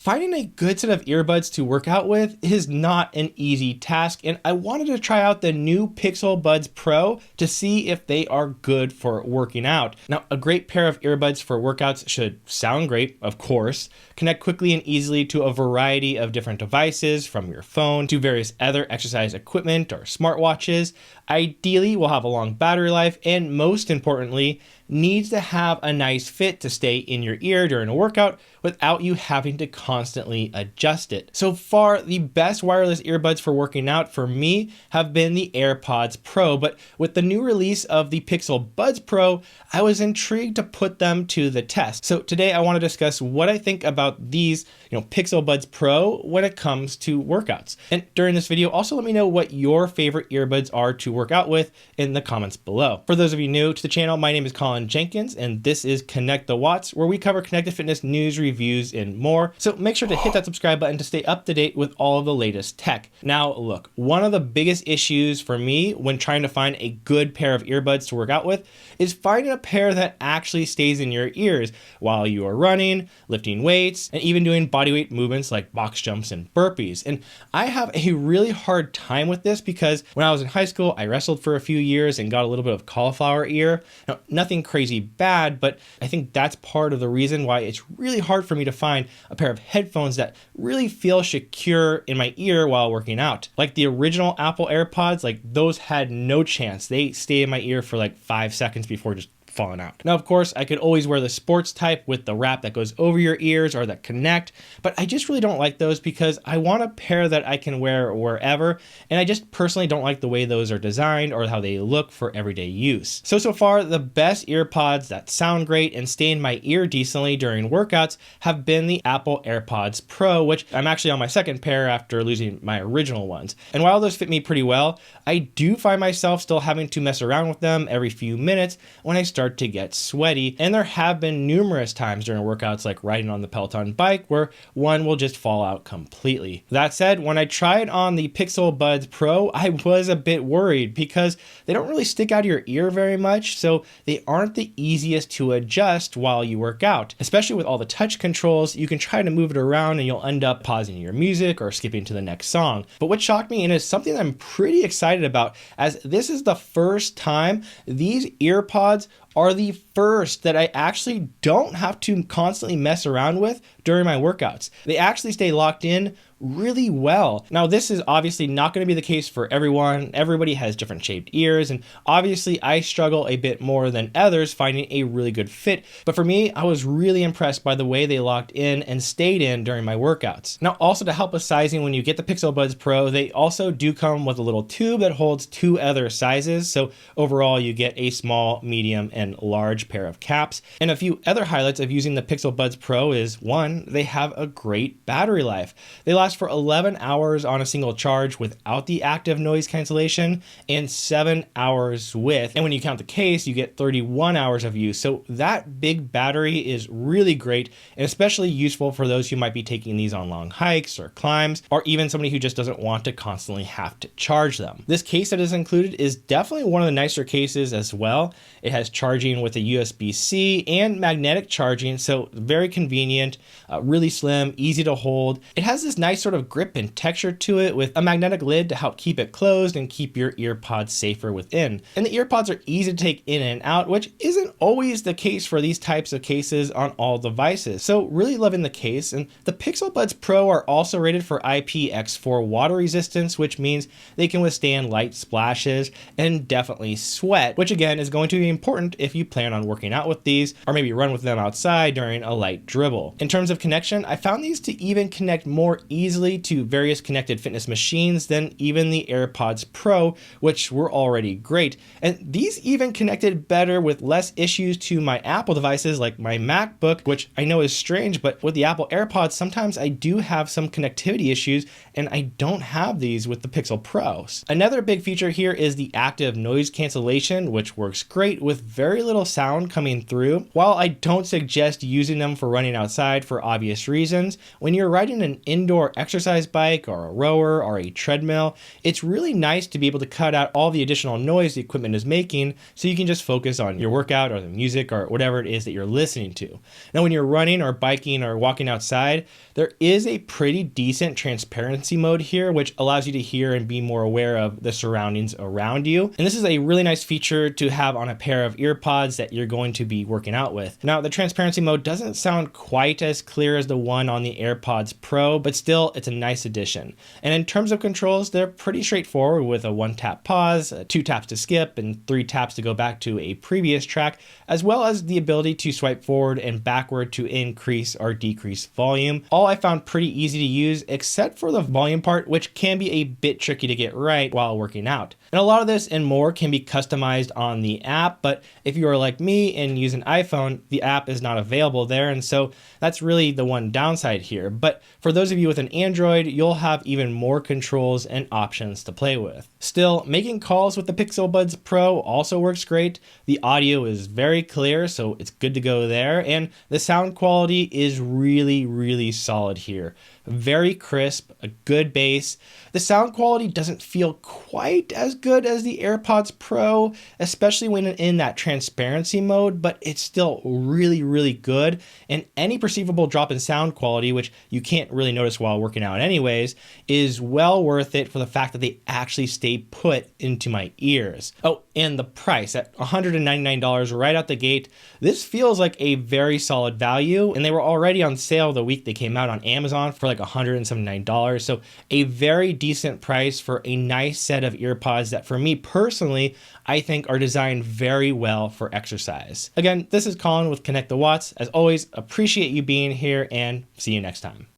Finding a good set of earbuds to work out with is not an easy task, and I wanted to try out the new Pixel Buds Pro to see if they are good for working out. Now, a great pair of earbuds for workouts should sound great, of course, connect quickly and easily to a variety of different devices, from your phone to various other exercise equipment or smartwatches. Ideally, will have a long battery life, and most importantly, needs to have a nice fit to stay in your ear during a workout without you having to constantly adjust it. So far, the best wireless earbuds for working out for me have been the AirPods Pro, but with the new release of the Pixel Buds Pro, I was intrigued to put them to the test. So today I want to discuss what I think about these, Pixel Buds Pro when it comes to workouts. And during this video, also let me know what your favorite earbuds are to work out with in the comments below. For those of you new to the channel, my name is Colin Jenkins, and this is Connect the Watts, where we cover connected fitness news, reviews, and more. So make sure to hit that subscribe button to stay up to date with all of the latest tech. Now, look, one of the biggest issues for me when trying to find a good pair of earbuds to work out with is finding a pair that actually stays in your ears while you are running, lifting weights, and even doing bodyweight movements like box jumps and burpees. And I have a really hard time with this because when I was in high school, I wrestled for a few years and got a little bit of cauliflower ear. Now, nothing crazy bad, but I think that's part of the reason why it's really hard for me to find a pair of headphones that really feel secure in my ear while working out. Like the original Apple AirPods, like those had no chance. They stayed in my ear for like 5 seconds before just falling out. Now, of course, I could always wear the sports type with the wrap that goes over your ears or that connect, but I just really don't like those because I want a pair that I can wear wherever, and I just personally don't like the way those are designed or how they look for everyday use. So far, the best earpods that sound great and stay in my ear decently during workouts have been the Apple AirPods Pro, which I'm actually on my second pair after losing my original ones. And while those fit me pretty well, I do find myself still having to mess around with them every few minutes when I start to get sweaty, and there have been numerous times during workouts like riding on the Peloton bike where one will just fall out completely. That said, when I tried on the Pixel Buds Pro, I was a bit worried because they don't really stick out of your ear very much, so they aren't the easiest to adjust while you work out. Especially with all the touch controls, you can try to move it around and you'll end up pausing your music or skipping to the next song. But what shocked me, and is something I'm pretty excited about, as this is the first time these earpods are the first that I actually don't have to constantly mess around with during my workouts. They actually stay locked in really well. Now, this is obviously not going to be the case for everyone. Everybody has different shaped ears, and obviously I struggle a bit more than others finding a really good fit. But for me, I was really impressed by the way they locked in and stayed in during my workouts. Now, also to help with sizing, when you get the Pixel Buds Pro, they also do come with a little tube that holds 2 other sizes. So overall, you get a small, medium, and large pair of caps. And a few other highlights of using the Pixel Buds Pro is, one, they have a great battery life. They last for 11 hours on a single charge without the active noise cancellation, and 7 hours with. And when you count the case, you get 31 hours of use. So that big battery is really great, and especially useful for those who might be taking these on long hikes or climbs, or even somebody who just doesn't want to constantly have to charge them. This case that is included is definitely one of the nicer cases as well. It has charging with a USB-C and magnetic charging, so very convenient, really slim, easy to hold. It has this nice sort of grip and texture to it with a magnetic lid to help keep it closed and keep your earpods safer within. And the earpods are easy to take in and out, which isn't always the case for these types of cases on all devices. So really loving the case. And the Pixel Buds Pro are also rated for IPX4 water resistance, which means they can withstand light splashes and definitely sweat, which again is going to be important if you plan on working out with these, or maybe run with them outside during a light dribble. In terms of connection, I found these to even connect more easily to various connected fitness machines than even the AirPods Pro, which were already great. And these even connected better with less issues to my Apple devices like my MacBook, which I know is strange, but with the Apple AirPods, sometimes I do have some connectivity issues, and I don't have these with the Pixel Pros. Another big feature here is the active noise cancellation, which works great with very little sound coming through. While I don't suggest using them for running outside for obvious reasons. When you're riding an indoor exercise bike or a rower or a treadmill, it's really nice to be able to cut out all the additional noise the equipment is making so you can just focus on your workout or the music or whatever it is that you're listening to. Now, when you're running or biking or walking outside, there is a pretty decent transparency mode here, which allows you to hear and be more aware of the surroundings around you. And this is a really nice feature to have on a pair of ear pods that you're going to be working out with. Now, the transparency mode doesn't sound quite as clear as the one on the AirPods Pro, but still, it's a nice addition. And in terms of controls, they're pretty straightforward with a 1-tap pause, 2 taps to skip, and 3 taps to go back to a previous track, as well as the ability to swipe forward and backward to increase or decrease volume. All I found pretty easy to use, except for the volume part, which can be a bit tricky to get right while working out. And a lot of this and more can be customized on the app, but if you are like me and use an iPhone, the app is not available there, and so that's really the one downside here. But for those of you with an Android, you'll have even more controls and options to play with. Still, making calls with the Pixel Buds Pro also works great. The audio is very clear, so it's good to go there, and the sound quality is really solid here. Very crisp, a good bass. The sound quality doesn't feel quite as good as the AirPods Pro, especially when in that transparency mode, but it's still really good. And any perceivable drop in sound quality, which you can't really notice while working out anyways, is well worth it for the fact that they actually stay put into my ears. Oh, and the price at $199 right out the gate. This feels like a very solid value, and they were already on sale the week they came out on Amazon for like $179. So a very decent price for a nice set of earpods that for me personally, I think are designed very well for exercise. Again, this is Colin with Connect the Watts. As always, appreciate you being here and see you next time.